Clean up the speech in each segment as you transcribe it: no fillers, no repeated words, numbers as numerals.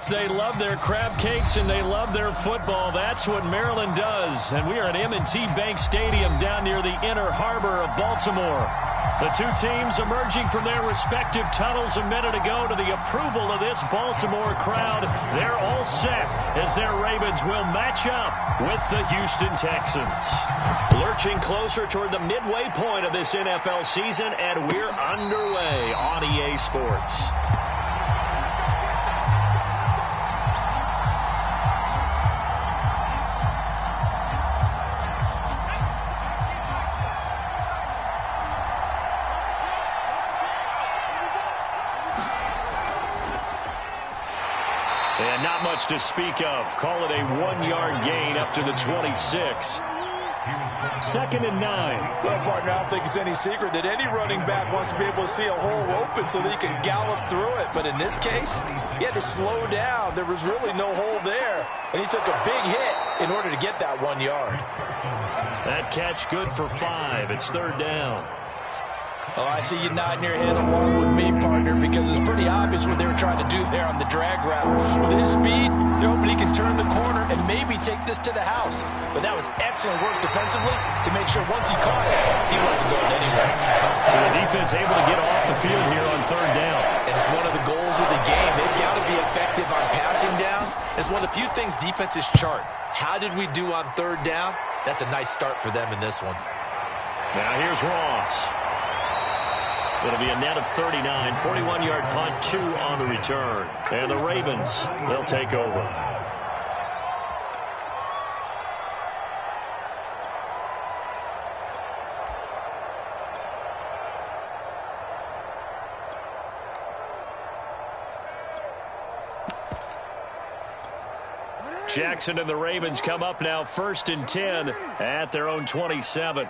They love their crab cakes and they love their football. That's what Maryland does. And we are at M&T Bank Stadium down near the Inner Harbor of Baltimore. The two teams emerging from their respective tunnels a minute ago to the approval of this Baltimore crowd. They're all set as their Ravens will match up with the Houston Texans. Lurching closer toward the midway point of this NFL season, and we're underway on EA Sports. And not much to speak of. Call it a 1-yard gain up to the 26. 2nd and 9. Well, partner, I don't think it's any secret that any running back wants to be able to see a hole open so that he can gallop through it. But in this case, he had to slow down. There was really no hole there. And he took a big hit in order to get that 1 yard. That catch good for 5. It's 3rd down. Oh, I see you nodding your head along with me, partner, because it's pretty obvious what they were trying to do there on the drag route. With his speed, they're hoping he can turn the corner and maybe take this to the house. But that was excellent work defensively to make sure once he caught it, he wasn't going anywhere. So the defense able to get off the field here on 3rd down. And it's one of the goals of the game. They've got to be effective on passing downs. It's one of the few things defenses chart. How did we do on 3rd down? That's a nice start for them in this one. Now here's Ross. It'll be a net of 39, 41-yard punt, 2 on the return. And the Ravens, they'll take over. Jackson and the Ravens come up now 1st and 10 at their own 27.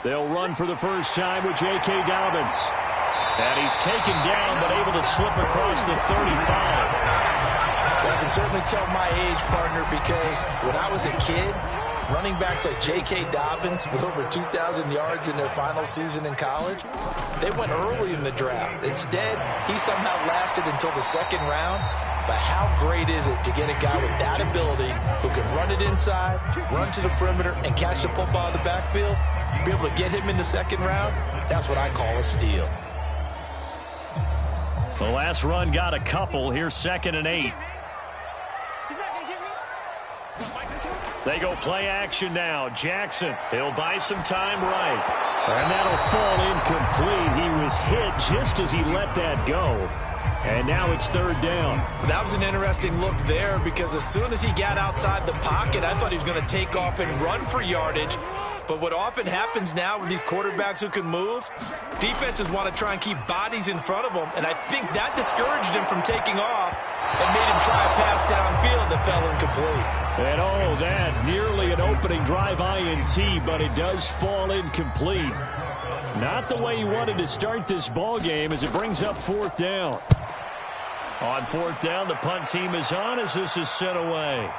They'll run for the first time with J.K. Dobbins. And he's taken down, but able to slip across the 35. Well, I can certainly tell my age, partner, because when I was a kid, running backs like J.K. Dobbins with over 2,000 yards in their final season in college, they went early in the draft. Instead, he somehow lasted until the 2nd round. But how great is it to get a guy with that ability who can run it inside, run to the perimeter, and catch the football in the backfield? Be able to get him in the 2nd round, that's what I call a steal. The last run got a couple. Here's 2nd and 8. They go play action now. Jackson, he'll buy some time right. And that'll fall incomplete. He was hit just as he let that go. And now it's 3rd down. That was an interesting look there because as soon as he got outside the pocket, I thought he was going to take off and run for yardage. But what often happens now with these quarterbacks who can move, defenses want to try and keep bodies in front of them. And I think that discouraged him from taking off and made him try a pass downfield that fell incomplete. And oh, that nearly an opening drive INT, but it does fall incomplete. Not the way he wanted to start this ball game as it brings up 4th down. On 4th down, the punt team is on as this is sent away.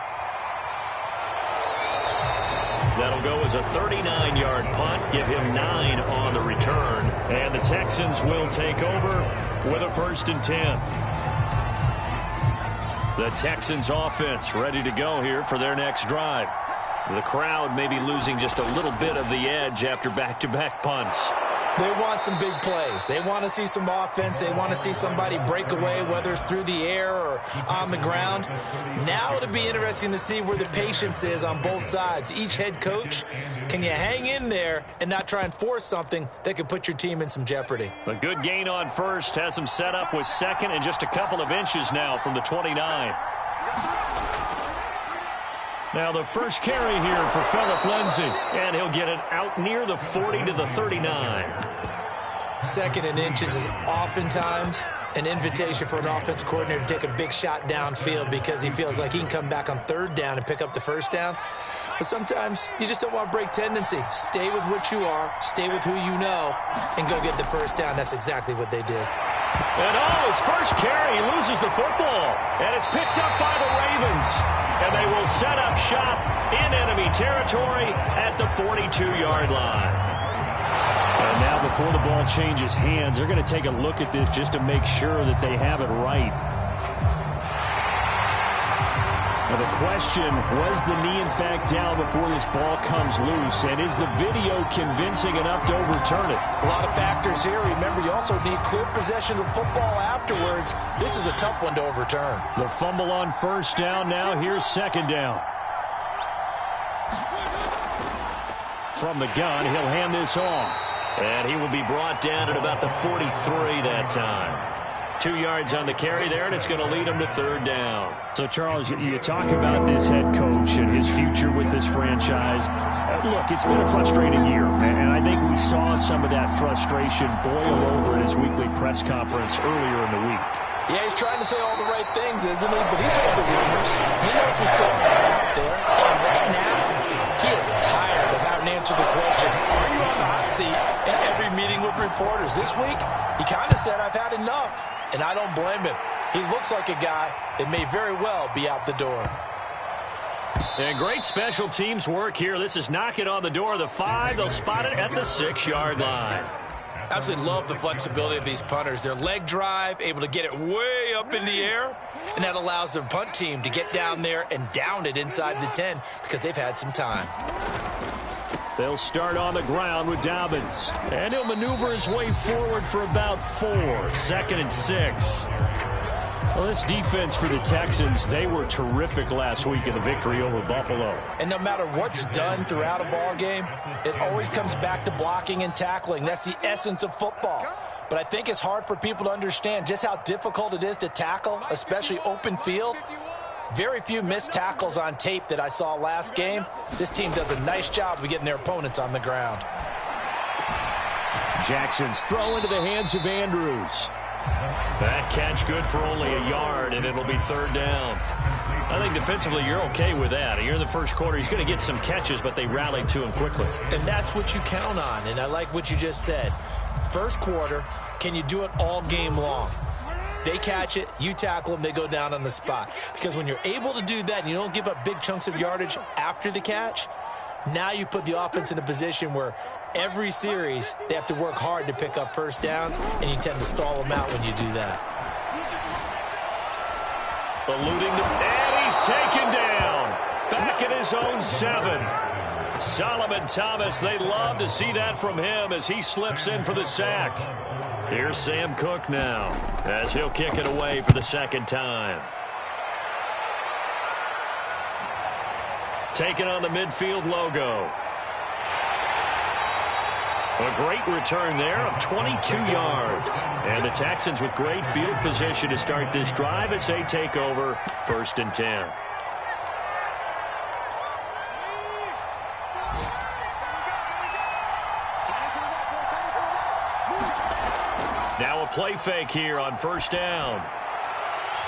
That'll go as a 39-yard punt, give him 9 on the return. And the Texans will take over with a 1st and 10. The Texans offense ready to go here for their next drive. The crowd may be losing just a little bit of the edge after back-to-back punts. They want some big plays. They want to see some offense. They want to see somebody break away, whether it's through the air or on the ground. Now it'll be interesting to see where the patience is on both sides. Each head coach, can you hang in there and not try and force something that could put your team in some jeopardy? A good gain on 1st has him set up with 2nd and just a couple of inches now from the 29. Now the first carry here for Phillip Lindsay, and he'll get it out near the 40 to the 39. 2nd and inches is oftentimes an invitation for an offense coordinator to take a big shot downfield because he feels like he can come back on 3rd down and pick up the 1st down. But sometimes you just don't want to break tendency. Stay with what you are, stay with who you know, and go get the 1st down. That's exactly what they did. And his first carry, he loses the football, and it's picked up by the Ravens. And they will set up shop in enemy territory at the 42-yard line. And now the before the ball changes hands, they're going to take a look at this just to make sure that they have it right. Now the question, was the knee in fact down before this ball comes loose? And is the video convincing enough to overturn it? A lot of factors here. Remember, you also need clear possession of the football afterwards. This is a tough one to overturn. The fumble on first down. Now here's second down. From the gun, he'll hand this off. And he will be brought down at about the 43 that time. 2 yards on the carry there, and it's going to lead him to third down. So, Charles, you talk about this head coach and his future with this franchise. Look, it's been a frustrating year, and I think we saw some of that frustration boil over at his weekly press conference earlier in the week. Yeah, he's trying to say all the right things, isn't he? But he's heard the rumors. He knows what's going on out there. And right now, he is tired of having to answer the question, are you on the hot seat in every meeting with reporters? This week, he kind of said, I've had enough. And I don't blame him. He looks like a guy that may very well be out the door. And great special teams work here. This is knocking on the door of the 5. They'll spot it at the 6-yard line. Absolutely love the flexibility of these punters. Their leg drive, able to get it way up in the air, and that allows their punt team to get down there and down it inside the 10 because they've had some time. They'll start on the ground with Dobbins. And he'll maneuver his way forward for about 4. 2nd and 6. Well, this defense for the Texans, they were terrific last week in the victory over Buffalo. And no matter what's done throughout a ball game, it always comes back to blocking and tackling. That's the essence of football. But I think it's hard for people to understand just how difficult it is to tackle, especially open field. Very few missed tackles on tape that I saw last game. This team does a nice job of getting their opponents on the ground. Jackson's throw into the hands of Andrews. That catch good for only a yard, and it'll be third down. I think defensively you're okay with that. Here in the first quarter, he's going to get some catches, but they rallied to him quickly. And that's what you count on, and I like what you just said. First quarter, can you do it all game long? They catch it, you tackle them, they go down on the spot. Because when you're able to do that and you don't give up big chunks of yardage after the catch, now you put the offense in a position where every series they have to work hard to pick up first downs, and you tend to stall them out when you do that. Eluding the... And he's taken down. Back at his own 7. Solomon Thomas, they love to see that from him as he slips in for the sack. Here's Sam Cook now as he'll kick it away for the second time. Taking on the midfield logo. A great return there of 22 yards. And the Texans with great field position to start this drive as they take over 1st and 10. Now a play fake here on first down.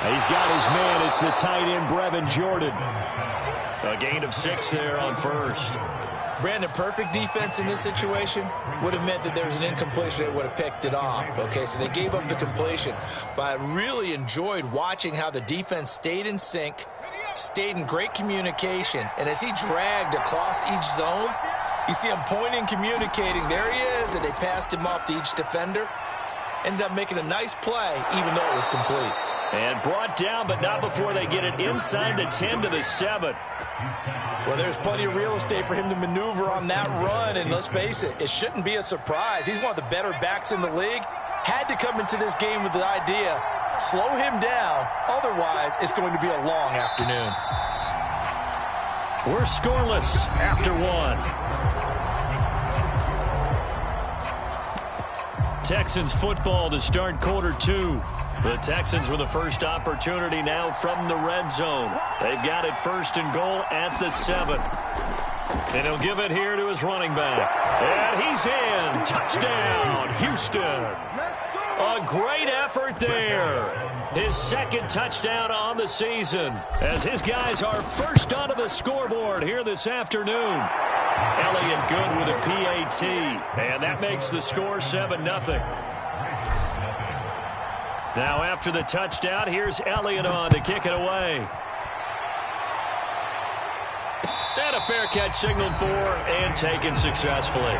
He's got his man. It's the tight end, Brevin Jordan. A gain of 6 there on first. Brandon, perfect defense in this situation would have meant that there was an incompletion that would have picked it off. Okay, so they gave up the completion. But I really enjoyed watching how the defense stayed in sync, stayed in great communication. And as he dragged across each zone, you see him pointing, communicating. There he is, and they passed him off to each defender. Ended up making a nice play, even though it was complete. And brought down, but not before they get it inside the 10 to the 7. Well, there's plenty of real estate for him to maneuver on that run, and let's face it, it shouldn't be a surprise. He's one of the better backs in the league. Had to come into this game with the idea, slow him down, otherwise it's going to be a long afternoon. We're scoreless after 1. Texans football to start quarter 2. The Texans with the first opportunity now from the red zone. They've got it 1st and goal at the 7. And he'll give it here to his running back. And he's in. Touchdown, Houston. A great effort there. His 2nd touchdown on the season as his guys are first onto the scoreboard here this afternoon. Elliott good with a PAT. And that makes the score 7-0. Now after the touchdown, here's Elliott on to kick it away. And a fair catch signaled for and taken successfully.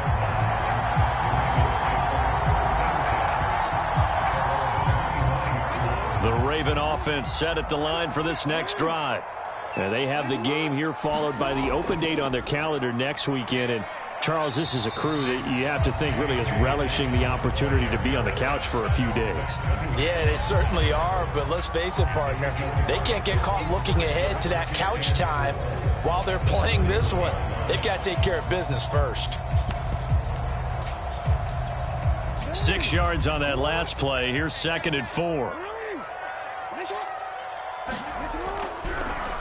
The Raven offense set at the line for this next drive. And they have the game here followed by the open date on their calendar next weekend. And Charles, this is a crew that you have to think really is relishing the opportunity to be on the couch for a few days. Yeah, they certainly are, but let's face it, partner, they can't get caught looking ahead to that couch time while they're playing this one. They've got to take care of business first. 6 yards on that last play. Here's 2nd and 4.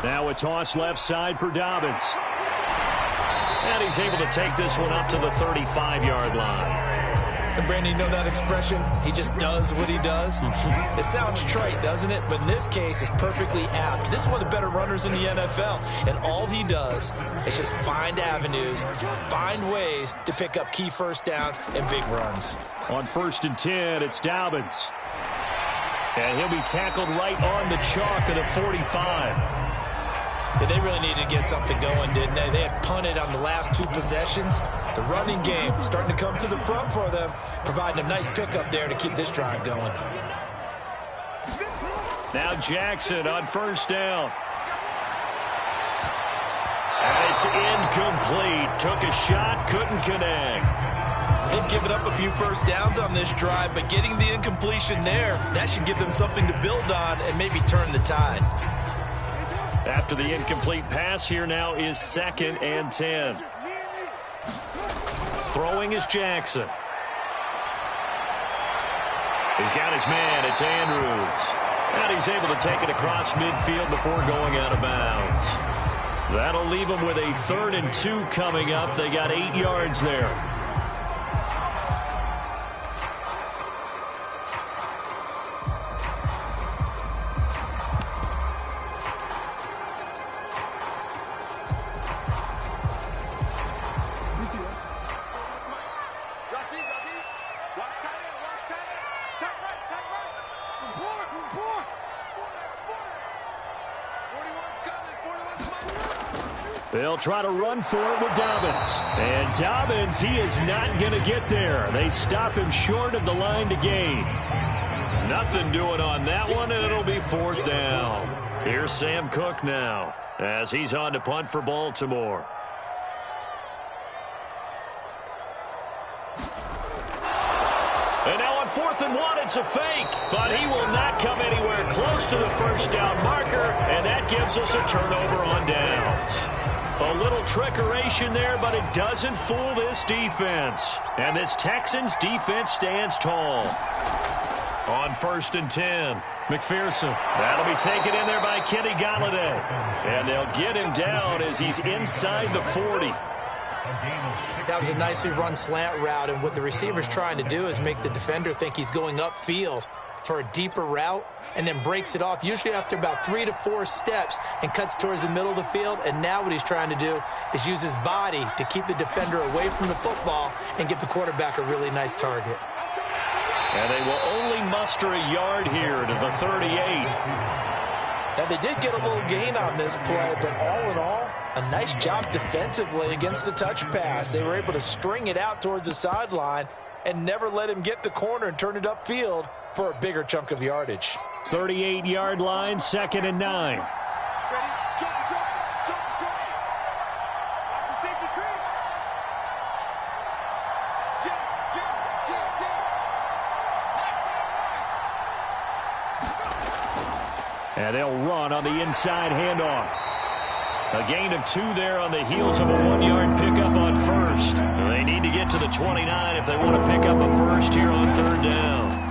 Now a toss left side for Dobbins. And he's able to take this one up to the 35-yard line. And Brandon, you know that expression? He just does what he does. It sounds trite, doesn't it? But in this case, it's perfectly apt. This is one of the better runners in the NFL. And all he does is just find avenues, find ways to pick up key first downs and big runs. On 1st and 10, it's Dobbins. And he'll be tackled right on the chalk of the 45. Yeah, they really needed to get something going, didn't they? They had punted on the last 2 possessions. The running game starting to come to the front for them, providing a nice pickup there to keep this drive going. Now Jackson on 1st down. And it's incomplete. Took a shot, couldn't connect. They've given up a few first downs on this drive, but getting the incompletion there, that should give them something to build on and maybe turn the tide. After the incomplete pass, here now is 2nd and 10. Throwing is Jackson. He's got his man. It's Andrews. And he's able to take it across midfield before going out of bounds. That'll leave them with a 3rd and 2 coming up. They got 8 yards there. They'll try to run for it with Dobbins. And Dobbins, he is not going to get there. They stop him short of the line to gain. Nothing doing on that one, and it'll be 4th down. Here's Sam Cook now as he's on to punt for Baltimore. And now on 4th and 1, it's a fake, but he will not come anywhere close to the 1st down marker, and that gives us a turnover on downs. A little trickeration there, but it doesn't fool this defense. And this Texans defense stands tall. On 1st and 10, McPherson. That'll be taken in there by Kenny Golladay. And they'll get him down as he's inside the 40. That was a nicely run slant route, and what the receiver's trying to do is make the defender think he's going upfield for a deeper route, and then breaks it off, usually after about 3 to 4 steps, and cuts towards the middle of the field. And now what he's trying to do is use his body to keep the defender away from the football and give the quarterback a really nice target. And they will only muster a yard here to the 38. Now, they did get a little gain on this play, but all in all, a nice job defensively against the touch pass. They were able to string it out towards the sideline and never let him get the corner and turn it upfield for a bigger chunk of yardage. 38-yard line, 2nd and 9. And they'll run on the inside handoff. A gain of 2 there on the heels of a 1-yard pickup on 1st. They need to get to the 29 if they want to pick up a 1st here on 3rd down.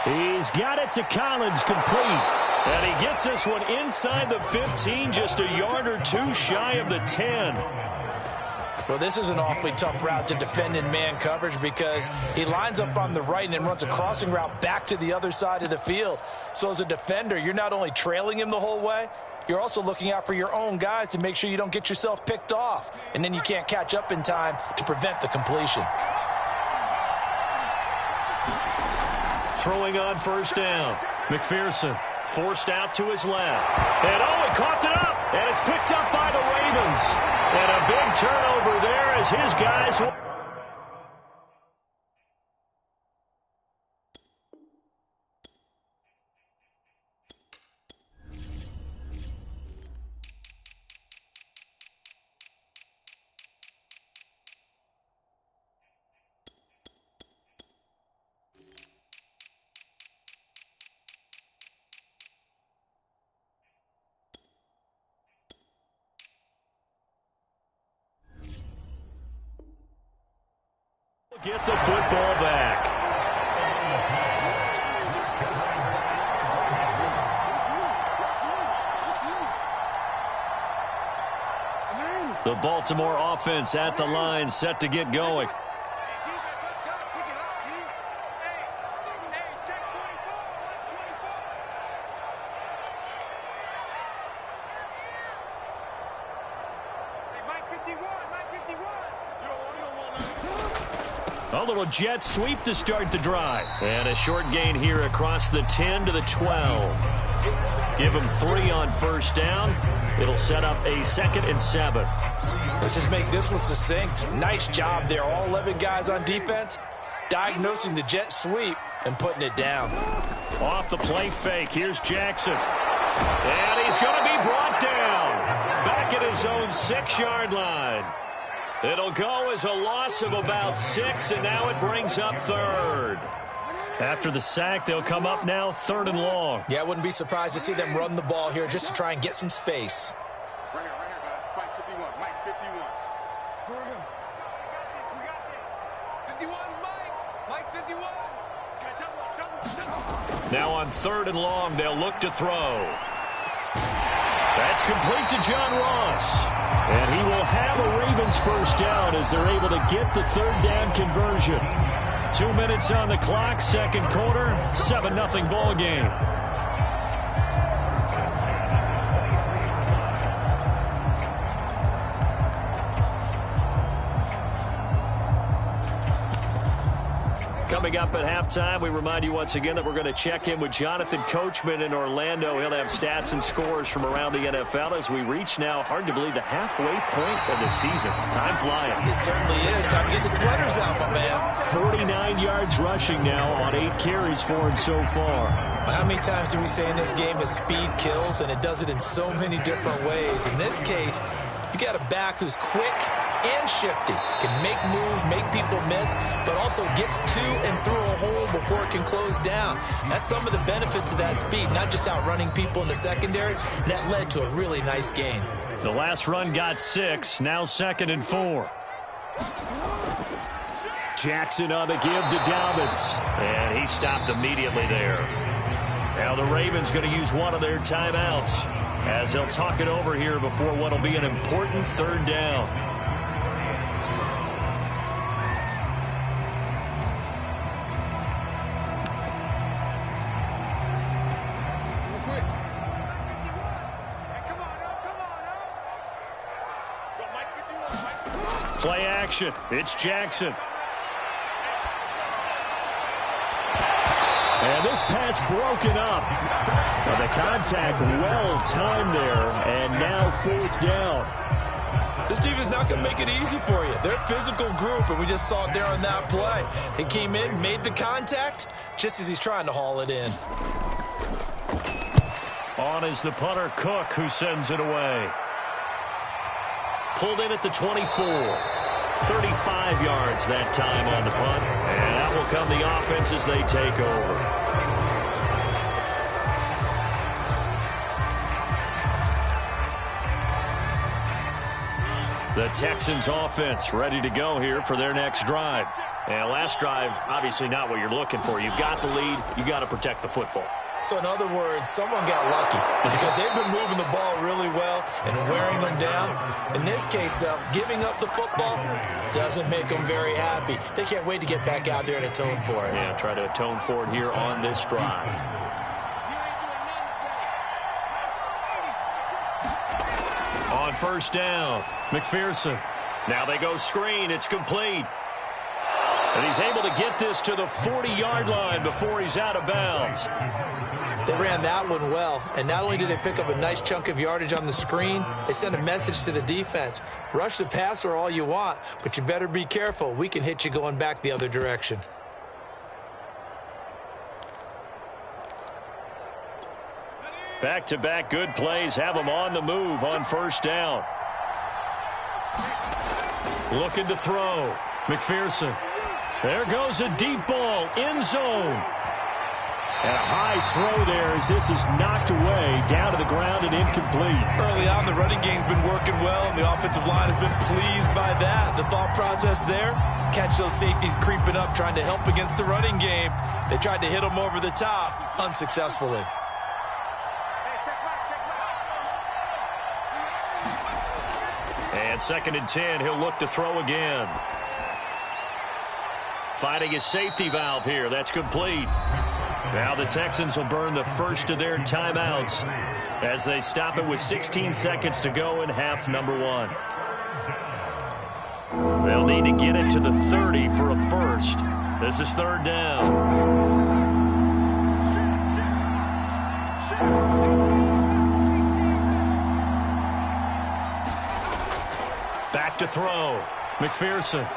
He's got it to Collins, complete. And he gets this one inside the 15, just a yard or 2 shy of the 10. Well, this is an awfully tough route to defend in man coverage because he lines up on the right and then runs a crossing route back to the other side of the field. So as a defender, you're not only trailing him the whole way, you're also looking out for your own guys to make sure you don't get yourself picked off. And then you can't catch up in time to prevent the completion. Throwing on 1st down. McPherson forced out to his left. And he coughed it up. And it's picked up by the Ravens. And a big turnover there as his guys Get the football back. The Baltimore offense at the line, set to get going. A little jet sweep to start the drive. And a short gain here across the 10 to the 12. Give them 3 on first down. It'll set up a 2nd and 7. Let's just make this one succinct. Nice job there. All 11 guys on defense diagnosing the jet sweep and putting it down. Off the play fake. Here's Jackson. And he's going to be brought down. Back at his own 6-yard line. It'll go as a loss of about 6, and now it brings up 3rd. After the sack, they'll come up now 3rd and long. Yeah, I wouldn't be surprised to see them run the ball here just to try and get some space. Right here, guys. Mike 51. Mike 51. 51's Mike. Mike 51. Now on 3rd and long, they'll look to throw. That's complete to John Ross. And he will have a Ravens first down as they're able to get the 3rd down conversion. 2 minutes on the clock, 2nd quarter, 7-0 ball game. Coming up at halftime, we remind you once again that we're going to check in with Jonathan Coachman in Orlando. He'll have stats and scores from around the NFL as we reach now, hard to believe, the halfway point of the season. Time flying. It certainly is. Time to get the sweaters out, my man. 49 yards rushing now on 8 carries for him so far. How many times do we say in this game that speed kills, and it does it in so many different ways? In this case, you got a back who's quick and shifty, can make moves, make people miss, but also gets to and through a hole before it can close down. That's some of the benefits of that speed, not just outrunning people in the secondary. That led to a really nice gain. The last run got 6, now 2nd and 4. Jackson on the give to Dobbins, and he stopped immediately there. Now the Ravens going to use one of their timeouts as they'll talk it over here before what will be an important 3rd down. Play action. It's Jackson. And this pass broken up. But the contact well timed there, and now 4th down. This defense is not going to make it easy for you. They're a physical group, and we just saw it there on that play. They came in, made the contact, just as he's trying to haul it in. On is the punter, Cook, who sends it away. Pulled in at the 24. 35 yards that time on the punt. And that will come the offense as they take over. The Texans offense ready to go here for their next drive. And last drive, obviously not what you're looking for. You've got the lead. You got to protect the football. So in other words, someone got lucky because they've been moving the ball really well and wearing them down. In this case, though, giving up the football doesn't make them very happy. They can't wait to get back out there and atone for it. Yeah, try to atone for it here on this drive. On first down, McPherson. Now they go screen. It's complete. And he's able to get this to the 40-yard line before he's out of bounds. They ran that one well, and not only did they pick up a nice chunk of yardage on the screen, they sent a message to the defense. Rush the passer all you want, but you better be careful. We can hit you going back the other direction. Back-to-back good plays have them on the move on first down. Looking to throw. McPherson. There goes a deep ball, end zone. And a high throw there as this is knocked away, down to the ground and incomplete. Early on, the running game's been working well, and the offensive line has been pleased by that. The thought process there, catch those safeties creeping up, trying to help against the running game. They tried to hit him over the top, unsuccessfully. And 2nd and 10, he'll look to throw again. Finding his safety valve here. That's complete. Now the Texans will burn the first of their timeouts as they stop it with 16 seconds to go in half number 1. They'll need to get it to the 30 for a first. This is 3rd down. Back to throw. McPherson.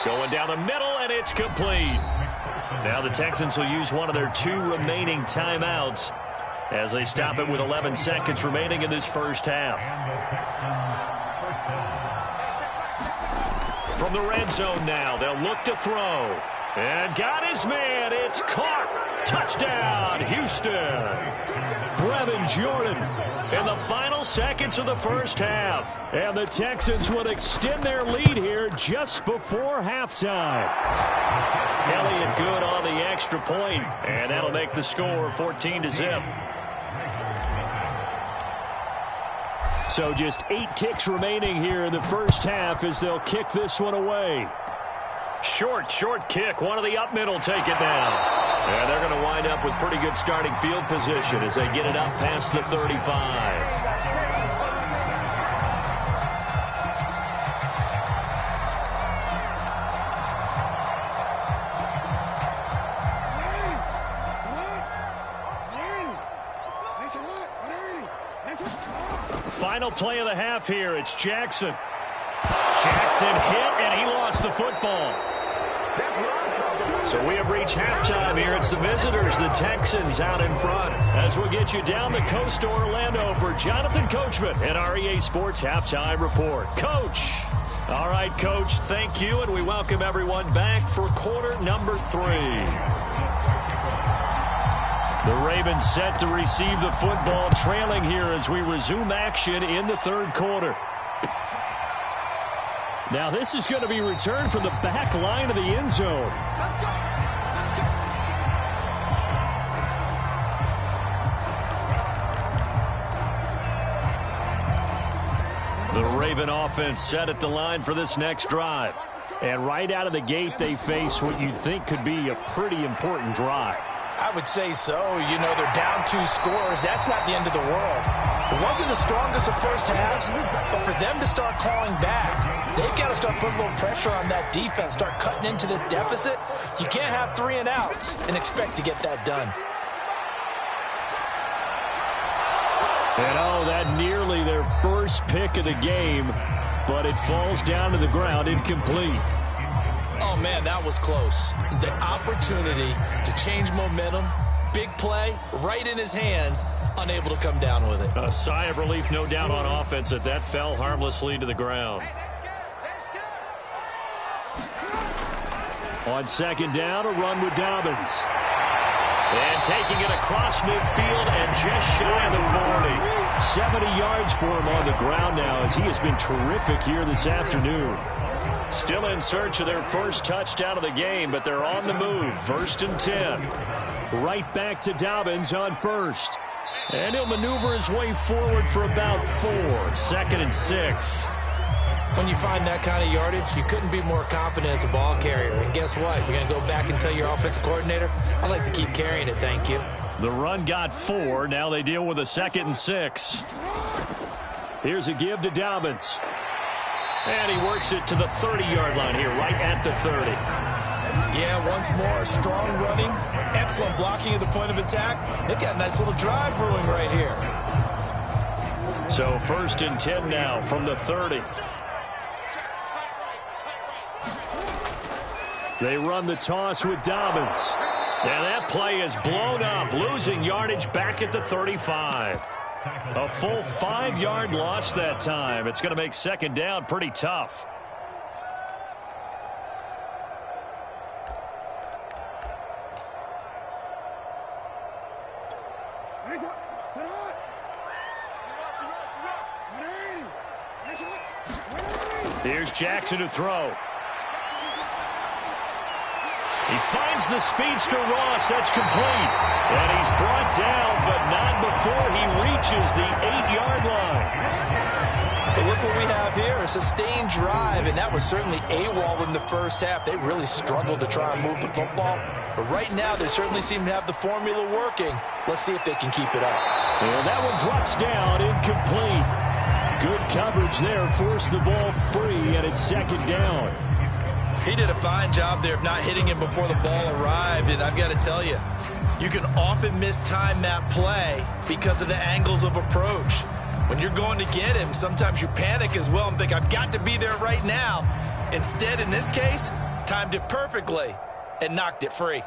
Going down the middle, and it's complete. Now the Texans will use one of their 2 remaining timeouts as they stop it with 11 seconds remaining in this first half. From the red zone now, they'll look to throw. And got his man. It's caught. Touchdown, Houston. Brevin Jordan in the final seconds of the first half. And the Texans would extend their lead here just before halftime. Elliott good on the extra point, and that'll make the score 14-0. So just 8 ticks remaining here in the first half as they'll kick this one away. Short kick. One of the up middle take it down. And they're going to wind up with pretty good starting field position as they get it up past the 35. Final play of the half here. It's Jackson. Jackson hit, and he lost the football. So we have reached halftime here. It's the visitors, the Texans, out in front. As we'll get you down the coast to Orlando for Jonathan Coachman and our EA Sports Halftime Report. Coach. All right, Coach, thank you, and we welcome everyone back for quarter number 3. The Ravens set to receive the football, trailing here as we resume action in the 3rd quarter. Now this is going to be returned from the back line of the end zone. The Raven offense set at the line for this next drive. And right out of the gate, they face what you'd think could be a pretty important drive. I would say so. You know, they're down 2 scores. That's not the end of the world. It wasn't the strongest of first halves, but for them to start clawing back, they've got to start putting a little pressure on that defense, start cutting into this deficit. You can't have 3 and outs and expect to get that done. And oh, that nearly their first pick of the game, but it falls down to the ground incomplete. Oh, man, that was close. The opportunity to change momentum, big play, right in his hands, unable to come down with it. A sigh of relief, no doubt, on offense that fell harmlessly to the ground. On 2nd down, a run with Dobbins. And taking it across midfield and just shy of the 40. 70 yards for him on the ground now as he has been terrific here this afternoon. Still in search of their first touchdown of the game, but they're on the move. 1st and 10. Right back to Dobbins on 1st. And he'll maneuver his way forward for about 4. 2nd and 6. When you find that kind of yardage, you couldn't be more confident as a ball carrier. And guess what? You're going to go back and tell your offensive coordinator, I'd like to keep carrying it, thank you. The run got 4. Now they deal with a 2nd and 6. Here's a give to Dobbins. And he works it to the 30-yard line here, right at the 30. Yeah, once more, strong running, excellent blocking at the point of attack. They've got a nice little drive brewing right here. So 1st and 10 now from the 30. They run the toss with Dobbins. And that play is blown up, losing yardage back at the 35. A full 5-yard loss that time. It's going to make 2nd down pretty tough. Here's Jackson to throw. He finds the speedster Ross. That's complete. And he's brought down, but not before he reaches the 8-yard line. But look what we have here, a sustained drive, and that was certainly AWOL in the first half. They really struggled to try and move the football. But right now, they certainly seem to have the formula working. Let's see if they can keep it up. And that one drops down, incomplete. Good coverage there, forced the ball free, and it's second down. He did a fine job there of not hitting him before the ball arrived, and I've got to tell you, you can often mistime that play because of the angles of approach. When you're going to get him, sometimes you panic as well and think, I've got to be there right now. Instead, in this case, timed it perfectly and knocked it free.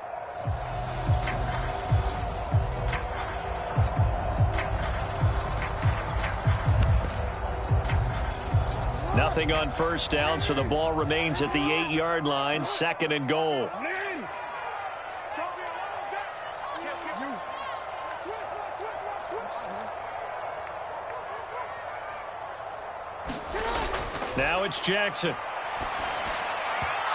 Nothing on first down, so the ball remains at the 8-yard line, second and goal. Now it's Jackson.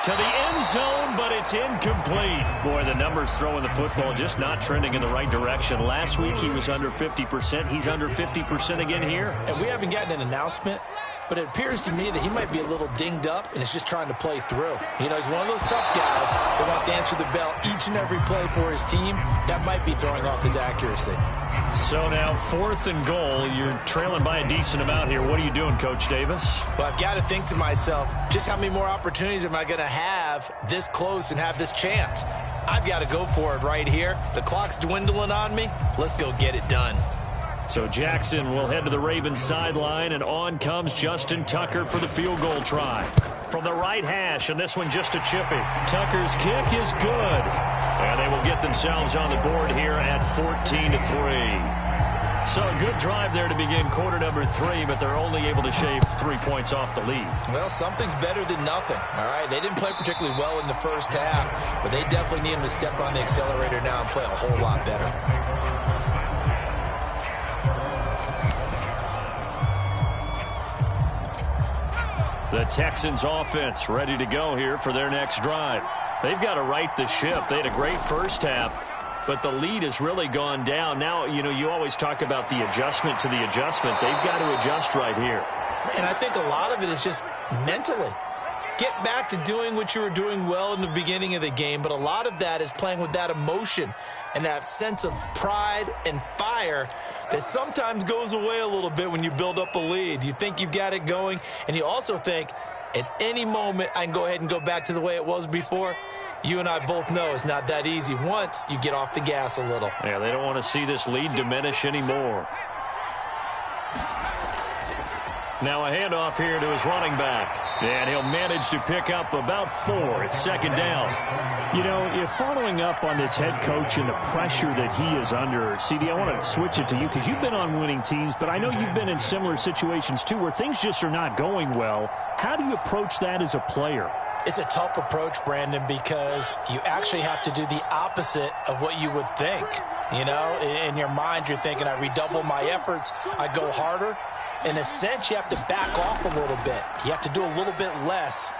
To the end zone, but it's incomplete. Boy, the numbers throwing the football just not trending in the right direction. Last week he was under 50%. He's under 50% again here. And we haven't gotten an announcement, but it appears to me that he might be a little dinged up and is just trying to play through. You know, he's one of those tough guys that wants to answer the bell each and every play for his team. That might be throwing off his accuracy. So now 4th and goal. You're trailing by a decent amount here. What are you doing, Coach Davis? Well, I've got to think to myself, just how many more opportunities am I going to have this close and have this chance? I've got to go for it right here. The clock's dwindling on me. Let's go get it done. So Jackson will head to the Ravens sideline, and on comes Justin Tucker for the field goal try. From the right hash, and this one just a chippy. Tucker's kick is good. And they will get themselves on the board here at 14-3. So a good drive there to begin quarter number 3, but they're only able to shave 3 points off the lead. Well, something's better than nothing, all right? They didn't play particularly well in the first half, but they definitely need them to step on the accelerator now and play a whole lot better. The Texans offense ready to go here for their next drive. They've got to right the ship. They had a great first half, but the lead has really gone down. Now, you know, you always talk about the adjustment to the adjustment. They've got to adjust right here. And I think a lot of it is just mentally. Get back to doing what you were doing well in the beginning of the game, but a lot of that is playing with that emotion and that sense of pride and fire that sometimes goes away a little bit when you build up a lead. You think you've got it going, and you also think at any moment I can go ahead and go back to the way it was before. You and I both know it's not that easy once you get off the gas a little. Yeah, they don't want to see this lead diminish anymore. Now a handoff here to his running back. And he'll manage to pick up about 4. It's second down. You know, if following up on this head coach and the pressure that he is under, CD, I want to switch it to you because you've been on winning teams, but I know you've been in similar situations too where things just are not going well. How do you approach that as a player? It's a tough approach, Brandon, because you actually have to do the opposite of what you would think. You know, in your mind, you're thinking, I redouble my efforts, I go harder. In a sense, you have to back off a little bit. You have to do a little bit less.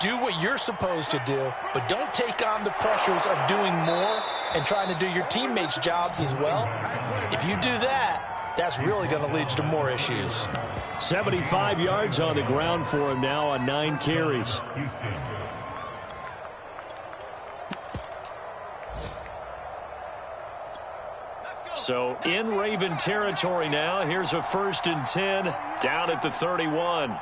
Do what you're supposed to do, but don't take on the pressures of doing more and trying to do your teammates' jobs as well. If you do that, that's really going to lead you to more issues. 75 yards on the ground for him now on 9 carries. So in Raven territory now. Here's a 1st and 10 down at the 31.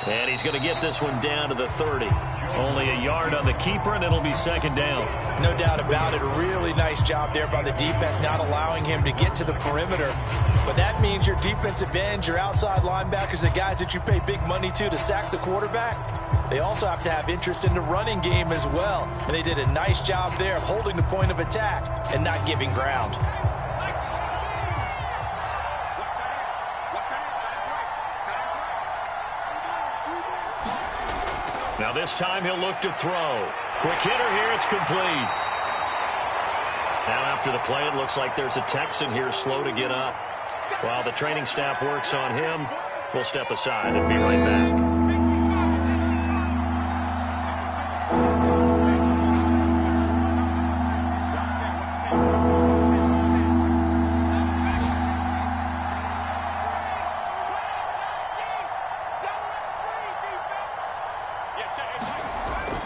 And he's going to get this one down to the 30. Only a yard on the keeper, and it'll be second down. No doubt about it. A really nice job there by the defense, not allowing him to get to the perimeter. But that means your defensive ends, your outside linebackers, the guys that you pay big money to sack the quarterback, they also have to have interest in the running game as well. And they did a nice job there of holding the point of attack and not giving ground. Now this time he'll look to throw. Quick hitter here, it's complete. Now after the play, it looks like there's a Texan here slow to get up. While the training staff works on him, we'll step aside and be right back.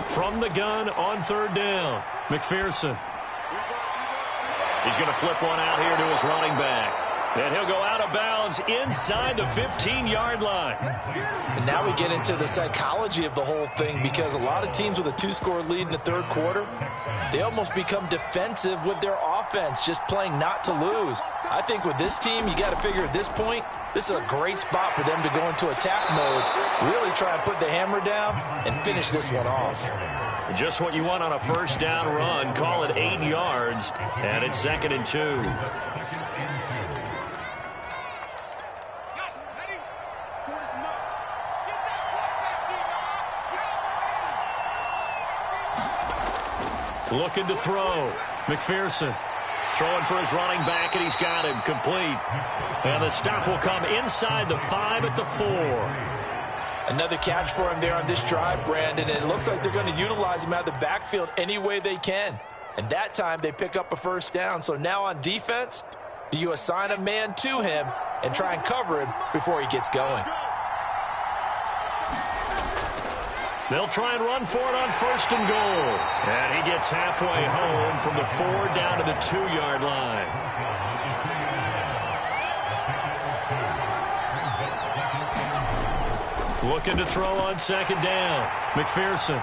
From the gun on third down, McPherson. He's going to flip one out here to his running back. And he'll go out of bounds inside the 15-yard line. And now we get into the psychology of the whole thing, because a lot of teams with a 2-score lead in the third quarter, they almost become defensive with their offense, just playing not to lose. I think with this team, you got to figure at this point, this is a great spot for them to go into attack mode, really try and put the hammer down and finish this one off. Just what you want on a first down run. Call it 8 yards, and it's 2nd and 2. Looking to throw. McPherson throwing for his running back, and he's got him complete. And the stop will come inside the 5 at the 4. Another catch for him there on this drive, Brandon, and it looks like they're going to utilize him out of the backfield any way they can. And that time they pick up a first down. So now on defense, do you assign a man to him and try and cover him before he gets going? They'll try and run for it on 1st and goal. And he gets halfway home from the 4 down to the 2-yard line. Looking to throw on 2nd down. McPherson.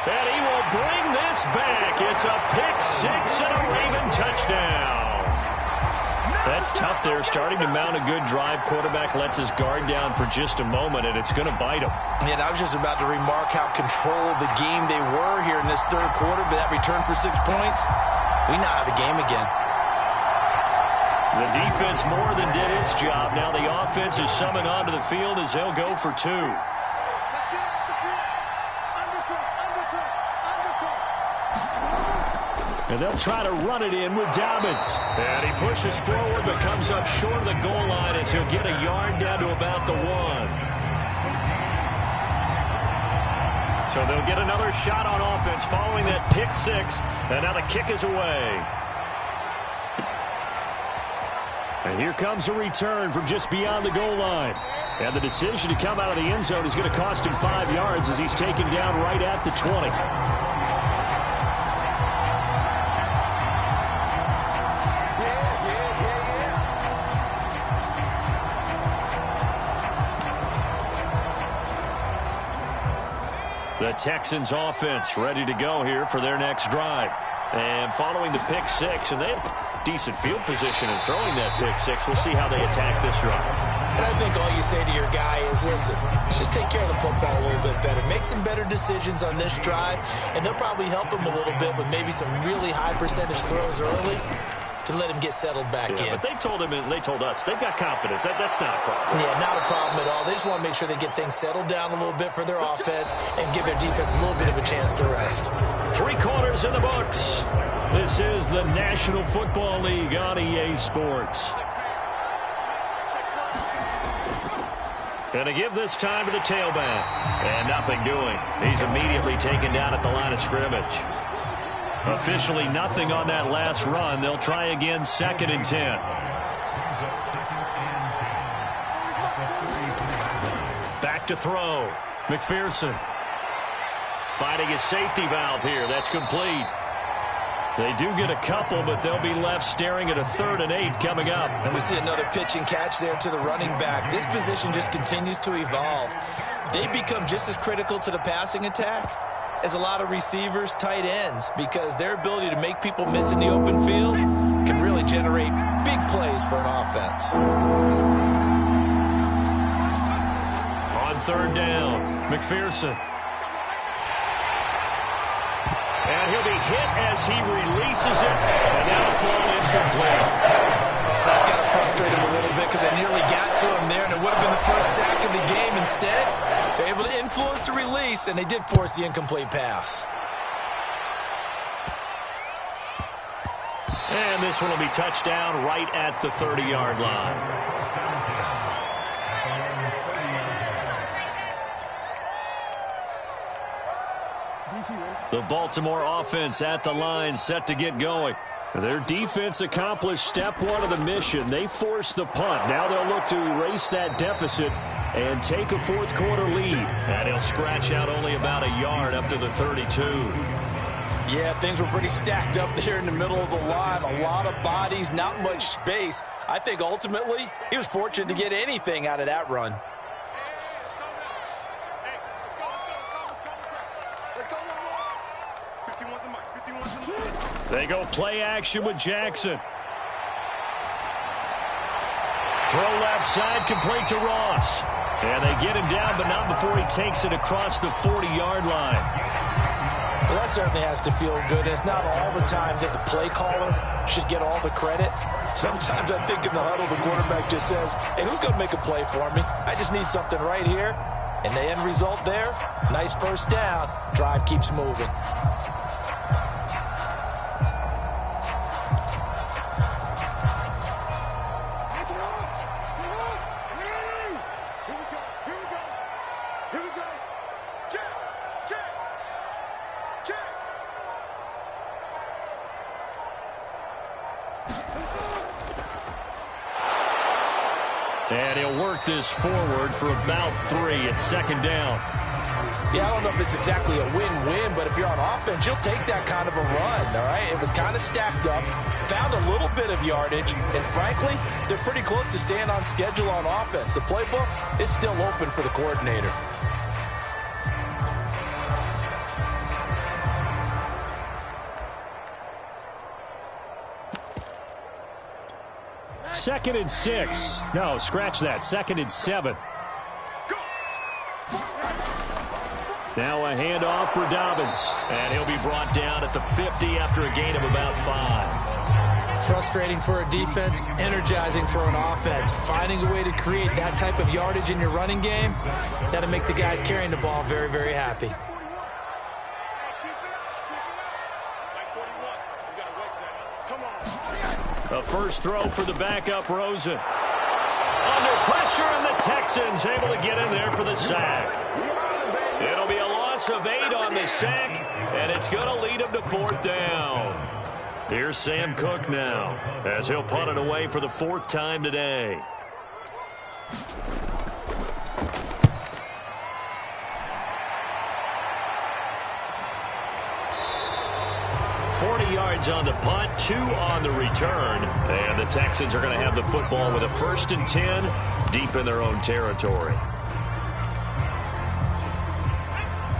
And he will bring this back. It's a pick 6 and a Raven touchdown. That's tough there. Starting to mount a good drive. Quarterback lets his guard down for just a moment, and it's going to bite him. And I was just about to remark how controlled the game they were here in this third quarter, but that return for 6 points, we now have a game again. The defense more than did its job. Now the offense is summoned onto the field as they'll go for 2. And they'll try to run it in with Dobbins. And he pushes forward but comes up short of the goal line as he'll get a yard down to about the 1. So they'll get another shot on offense following that pick 6. And now the kick is away. And here comes a return from just beyond the goal line. And the decision to come out of the end zone is going to cost him 5 yards as he's taken down right at the 20. The Texans offense ready to go here for their next drive. And following the pick 6, and they have decent field position in throwing that pick 6. We'll see how they attack this drive. And I think all you say to your guy is, listen, let's just take care of the football a little bit better. Make some better decisions on this drive, and they'll probably help him a little bit with maybe some really high percentage throws early to let him get settled back in. But they told him, they told us, they've got confidence. That's not a problem. Yeah, not a problem at all. They just want to make sure they get things settled down a little bit for their offense and give their defense a little bit of a chance to rest. 3 quarters in the books. This is the National Football League on EA Sports. Going to give this time to the tailback. And nothing doing. He's immediately taken down at the line of scrimmage. Officially nothing on that last run. They'll try again, 2nd and 10. Back to throw. McPherson finding his safety valve here. That's complete. They do get a couple, but they'll be left staring at a 3rd and 8 coming up. And we see another pitch and catch there to the running back. This position just continues to evolve. They become just as critical to the passing attack as a lot of receivers, tight ends, because their ability to make people miss in the open field can really generate big plays for an offense. On 3rd down, McPherson. And he'll be hit as he releases it, and that'll fall incomplete. That's got to frustrate him a little bit because they nearly got to him there, and it would have been the first sack of the game. Instead, they're able to influence the release, and they did force the incomplete pass. And this one will be touchdown right at the 30-yard line. The Baltimore offense at the line, set to get going. Their defense accomplished step one of the mission. They forced the punt. Now they'll look to erase that deficit and take a fourth-quarter lead. And he'll scratch out only about a yard up to the 32. Yeah, things were pretty stacked up there in the middle of the line. A lot of bodies, not much space. I think ultimately he was fortunate to get anything out of that run. They go play action with Jackson. Throw left side, complete to Ross. And they get him down, but not before he takes it across the 40-yard line. Well, that certainly has to feel good. It's not all the time that the play caller should get all the credit. Sometimes I think in the huddle, the quarterback just says, hey, who's going to make a play for me? I just need something right here. And the end result there, nice first down. Drive keeps moving. And he'll work this forward for about 3 at second down. Yeah, I don't know if it's exactly a win-win, but if you're on offense, you'll take that kind of a run, all right? It was kind of stacked up, found a little bit of yardage, and frankly, they're pretty close to staying on schedule on offense. The playbook is still open for the coordinator. Second and 6. No, scratch that. Second and 7. Now a handoff for Dobbins. And he'll be brought down at the 50 after a gain of about 5. Frustrating for a defense, energizing for an offense. Finding a way to create that type of yardage in your running game, that'll make the guys carrying the ball very, very happy. A first throw for the backup, Rosen. Under pressure, and the Texans able to get in there for the sack. It'll be a loss of 8 on the sack, and it's going to lead him to 4th down. Here's Sam Cook now, as he'll punt it away for the 4th time today. On the punt, 2 on the return, and the Texans are going to have the football with a 1st and 10 deep in their own territory.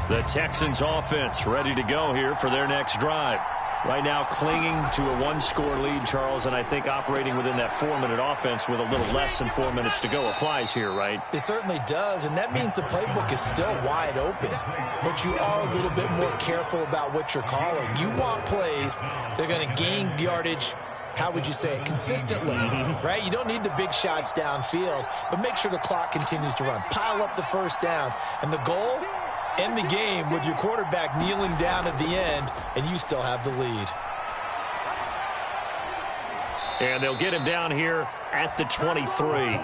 The Texans offense ready to go here for their next drive. Right now clinging to a 1-score lead, Charles, and I think operating within that 4-minute offense with a little less than 4 minutes to go applies here, right? It certainly does, and that means the playbook is still wide open. But you are a little bit more careful about what you're calling. You want plays that are going to gain yardage, how would you say it, consistently, right? You don't need the big shots downfield, but make sure the clock continues to run. Pile up the first downs, and the goal, end the game with your quarterback kneeling down at the end, and you still have the lead. And they'll get him down here at the 23.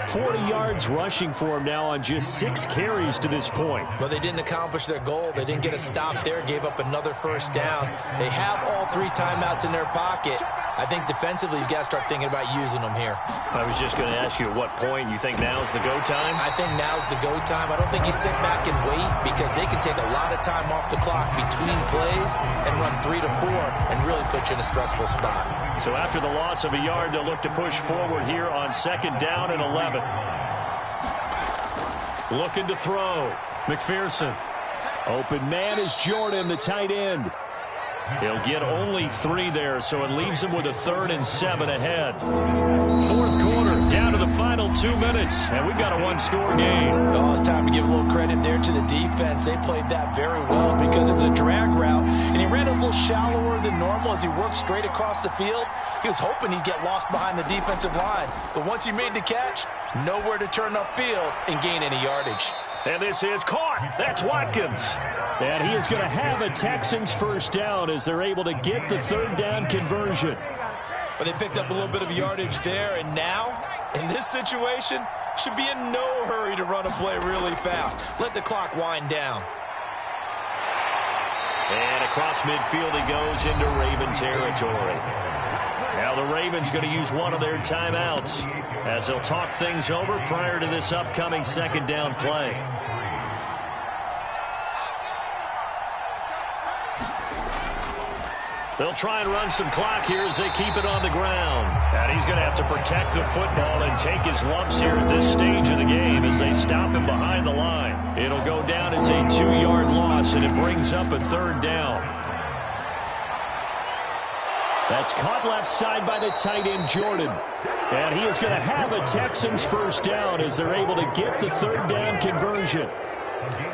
40 yards rushing for him now on just 6 carries to this point. But they didn't accomplish their goal. They didn't get a stop there, gave up another first down. They have all 3 timeouts in their pocket. I think defensively you got to start thinking about using them here. I was just going to ask you at what point you think now's the go time? I think now's the go time. I don't think you sit back and wait, because they can take a lot of time off the clock between plays and run 3 to 4 and really put you in a stressful spot. So after the loss of a yard, they'll look to push forward here on 2nd down and 11. Looking to throw. McPherson. Open man is Jordan, the tight end. He'll get only 3 there, so it leaves him with a 3rd and 7 ahead. 4th quarter, down to the final 2 minutes, and we've got a 1-score game. Oh, it's time to give a little credit there to the defense. They played that very well because it was a drag route, and he ran a little little shallower than normal as he worked straight across the field. He was hoping he'd get lost behind the defensive line. But once he made the catch, nowhere to turn upfield and gain any yardage. And this is caught. That's Watkins. And he is going to have a Texans first down as they're able to get the third down conversion. But they picked up a little bit of yardage there, and now, in this situation, should be in no hurry to run a play really fast. Let the clock wind down. And across midfield he goes into Raven territory. Now the Ravens going to use one of their timeouts as they'll talk things over prior to this upcoming second down play. They'll try and run some clock here as they keep it on the ground. And he's going to have to protect the football and take his lumps here at this stage of the game as they stop him behind the line. It'll go down as a 2-yard loss, and it brings up a third down. That's caught left side by the tight end, Jordan. And he is going to have a Texans first down as they're able to get the third down conversion.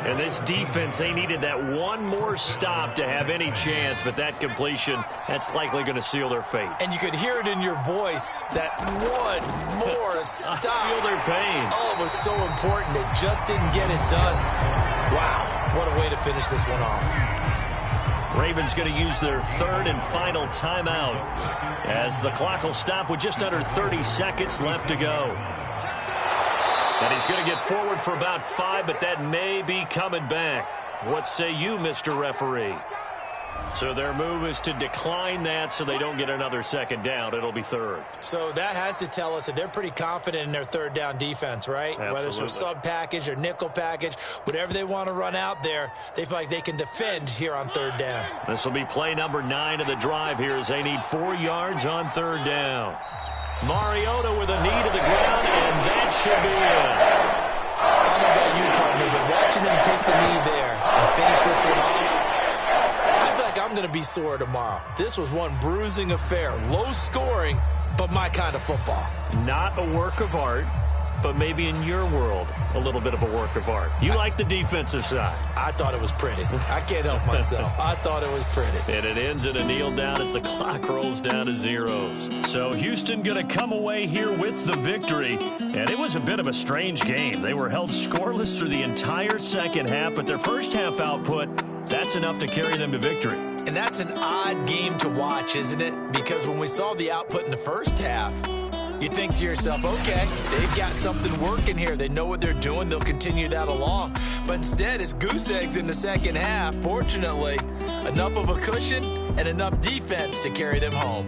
And this defense, they needed that one more stop to have any chance, but that completion, that's likely going to seal their fate. And you could hear it in your voice, that one more stop. I feel their pain. Oh, it was so important. They just didn't get it done. Wow, what a way to finish this one off. Ravens going to use their third and final timeout as the clock will stop with just under 30 seconds left to go. And he's going to get forward for about 5, but that may be coming back. What say you, Mr. Referee? So their move is to decline that so they don't get another second down. It'll be third. So that has to tell us that they're pretty confident in their third down defense, right? Absolutely. Whether it's a sub package or nickel package, whatever they want to run out there, they feel like they can defend here on third down. This will be play number 9 of the drive here as they need 4 yards on third down. Mariota with a knee to the ground, and that should be it. I don't know about you, partner, but watching them take the knee there and finish this one off, I feel like I'm going to be sore tomorrow. This was one bruising affair. Low scoring, but my kind of football. Not a work of art, but maybe in your world, a little bit of a work of art. You like the defensive side. I thought it was pretty. I can't help myself. I thought it was pretty. And it ends in a kneel down as the clock rolls down to zeros. So Houston going to come away here with the victory. And it was a bit of a strange game. They were held scoreless through the entire second half, but their first half output, that's enough to carry them to victory. And that's an odd game to watch, isn't it? Because when we saw the output in the first half, you think to yourself, okay, they've got something working here. They know what they're doing. They'll continue that along. But instead, it's goose eggs in the second half. Fortunately, enough of a cushion and enough defense to carry them home.